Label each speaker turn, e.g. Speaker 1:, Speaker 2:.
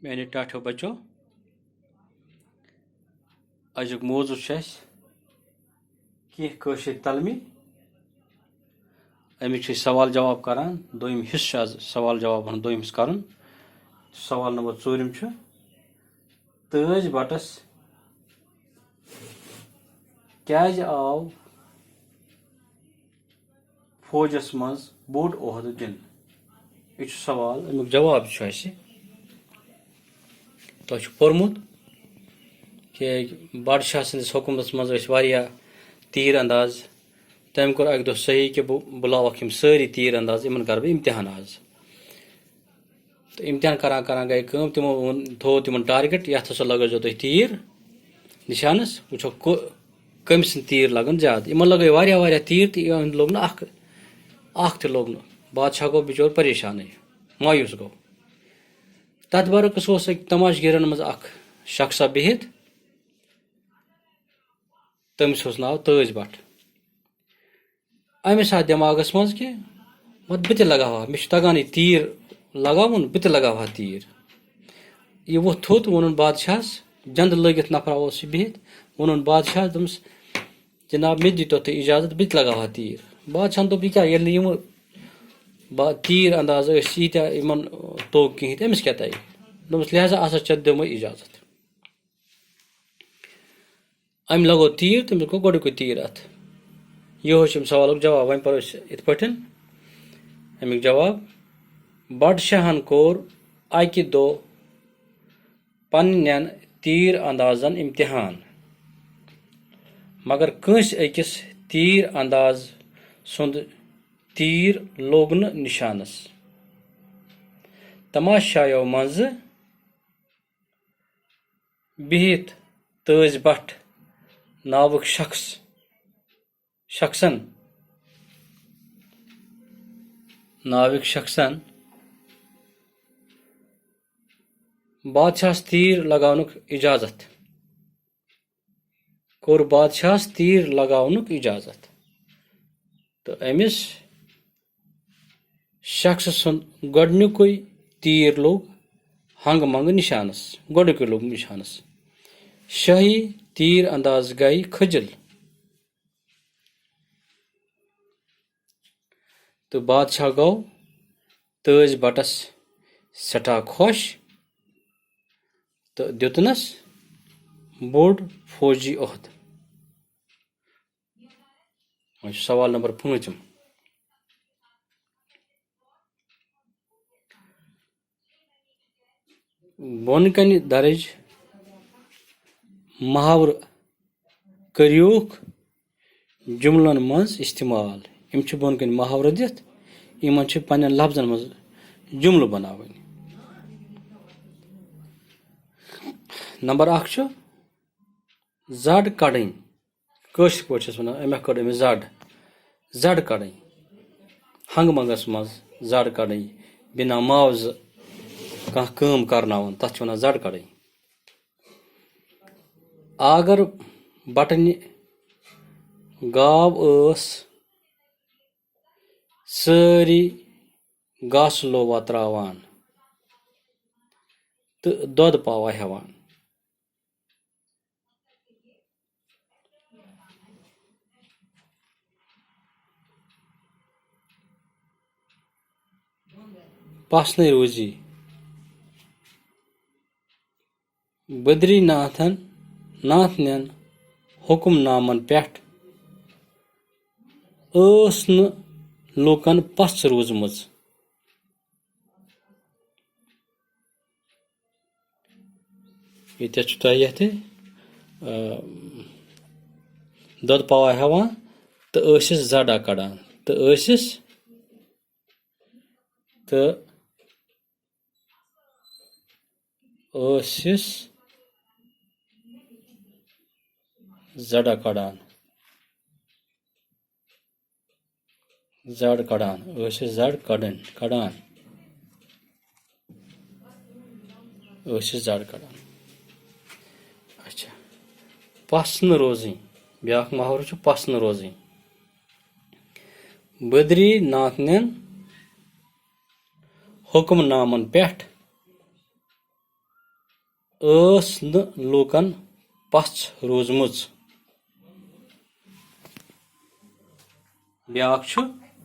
Speaker 1: میانہِ ٹاٹھیو بچو أزیُک موضوع چھُ اَسہِ کینٛہہ کٲشِر تلمی اَمِچ چھِ سوال جواب کران دوٚیِم حِصہٕ چھُ آز سوال جواب ہُنٛد دوٚیِم حِصہٕ کرُن سوال نمبر 4 چھُ تٲج بٹس کیازِ آو فوجس منٛز بوٚڑ عہدٕ دِنہٕ یہِ چھُ سوال اَمیُک جواب چھُ اَسہِ تۄہہِ چھُ پوٚرمُت کہِ بادشاہ سٕنٛدِس حُکوٗمتس منٛز ٲسۍ واریاہ تیٖر انداز تٔمۍ کوٚر اکہِ دۄہ صحیح کہِ بہٕ بُلاوکھ یِم سٲری تیٖر انداز یِمن کرٕ بہٕ اِمتحان آز تہٕ اِمتحان کران کران گٔے کٲم تِمو تھوو تِمن ٹارگیٹ یتھ ہسا لگٲیزیو تُہۍ تیٖر نِشانس وٕچھو کٔمۍ سٕنٛدۍ تیٖر لگن زیادٕ یِمن لگٲے واریاہ واریاہ تیٖر تہٕ یِہُنٛد لوٚگ نہٕ اکھ تہِ لوٚگ نہٕ بادشاہ گوٚو بِچور پریشانٕے مایوٗس گوٚو تتھ برعکس اوس أکۍ تماشگیٖرن منٛز اکھ شخصا بِہِتھ تٔمِس اوس ناو تٲج بٹ أمِس آو دٮ۪ماغس منٛز کہِ وۄنۍ بہٕ تہِ لگاوہا مےٚ چھُ تگان یہِ تیٖر لگاوُن بہٕ تہِ لگاوہا تیٖر یہِ ووٚتھ تھوٚد ووٚنُن بادشاہس جنٛدٕ لٲگِتھ نفرا اوس یہِ بِہِتھ ووٚنُن بادشاہس دوٚپمس جِناب مےٚ دِتو تُہۍ اِجازت بہٕ تہِ لگاوہا تیٖر بادشاہن دوٚپ یہِ کیٛاہ ییٚلہِ نہٕ یِمہٕ تیٖر انداز ٲسۍ ییٖتیٛاہ یِمن توٚگ کِہیٖنۍ تہٕ أمِس کیٛاہ تگہِ دوٚپمس لہذا ہسا ژےٚ دِمٕے اِجازت أمۍ لگوو تیٖر تٔمِس گوٚو گۄڈٕنیُکُے تیٖر اتھ یِہوے چھُ أمۍ سوالُک جواب وۄنۍ پرو أسۍ یِتھ پٲٹھۍ اَمیُک جواب بادشاہن کوٚر اکہِ دۄہ پننٮ۪ن تیٖر اندازن اِمتحان مگر کٲنٛسہِ أکِس تیٖر انداز سُنٛد تیٖر لوٚگ نہٕ نِشانس تماشایو منٛزٕ بِہِتھ تٲج بٹ ناوُک شخصن بادشاہس تیٖر لگاونُک اِجازت تہٕ أمِس شخصہٕ سُنٛد گۄڈٕنیُکُے تیٖر لوٚگ ہنٛگہٕ منٛگہٕ نِشانس شٲہی تیٖر انداز گٔیہِ کھٔجل تہٕ بادشاہ گوٚو تٲج بٹس سٮ۪ٹھاہ خۄش تہٕ دِتُنس بوٚڑ فوجی عہدٕ وۄنۍ چھُ سوال نمبر 5 بۄن کنہِ درٕج محاورٕ کٔرۍوُکھ جُملن منٛز استعمال یِم چھِ بۄن کنہِ محاورٕ دِتھ یِمن چھِ پننٮ۪ن لفظن منٛز جُملہٕ بناوٕنۍ نمبر 1 چھُ زڈ کڑٕنۍ کٲشِر پٲٹھۍ چھِس ونان أمۍ کٔڑ أمِس زڈ کڑٕنۍ ہنٛگہٕ منٛگس منٛز زڈ کڑٕنۍ بِنا معاوضہٕ کانٛہہ کٲم کرناوُن تتھ چھِ ونان زڈ کڑٕنۍ آگر بٹنہِ گاو ٲس سٲری گاسہٕ لووا تراوان تہٕ دۄد پاوا ہٮ۪وان پاسنٕے روزی بدری ناتھنٮ۪ن حُکُم نامن پٮ۪ٹھ ٲس نہٕ لوٗکن پژھ روٗزمٕژ ییٚتٮ۪تھ چھُ تۄہہِ یتھ دۄد پاوا ہٮ۪وان تہٕ ٲسِس زڈا کڑان تہٕ ٲسِس زڈا کڑان اچھا پژھ نہٕ روزٕنۍ بیٛاکھ محاورٕ چھُ پژھ نہٕ روزٕنۍ بدری ناتھنٮ۪ن حُکُم نامن پٮ۪ٹھ ٲس نہٕ لوٗکن پژھ روٗزمٕژ. بیٛاکھ چھُ